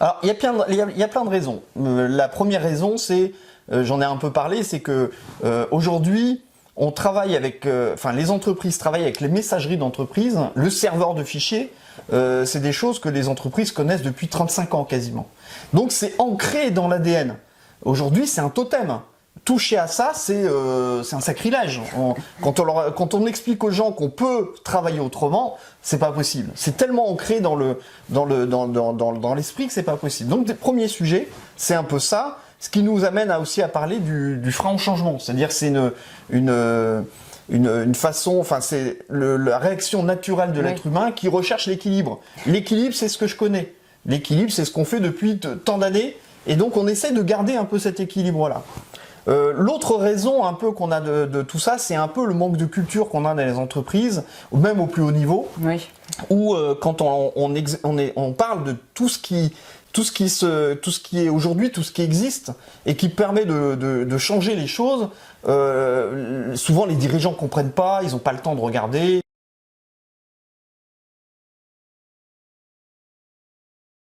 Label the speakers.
Speaker 1: Alors, il y a plein de raisons. La première raison, c'est, j'en ai un peu parlé, c'est que aujourd'hui, on travaille avec, les entreprises travaillent avec les messageries d'entreprise, le serveur de fichiers. C'est des choses que les entreprises connaissent depuis 35 ans quasiment. Donc, c'est ancré dans l'ADN. Aujourd'hui, c'est un totem. Toucher à ça, c'est un sacrilège. Quand on explique aux gens qu'on peut travailler autrement, c'est pas possible. C'est tellement ancré dans l'esprit que c'est pas possible. Donc, le premier sujet, c'est un peu ça. Ce qui nous amène aussi à parler du frein au changement. C'est-à-dire que c'est une façon, c'est la réaction naturelle de l'être humain qui recherche l'équilibre. L'équilibre, c'est ce que je connais. L'équilibre, c'est ce qu'on fait depuis tant d'années. Et donc, on essaie de garder un peu cet équilibre-là. L'autre raison un peu qu'on a de tout ça, c'est un peu le manque de culture qu'on a dans les entreprises, ou même au plus haut niveau, où quand on parle de tout ce qui est aujourd'hui, tout ce qui existe et qui permet de changer les choses, souvent les dirigeants comprennent pas, ils n'ont pas le temps de regarder.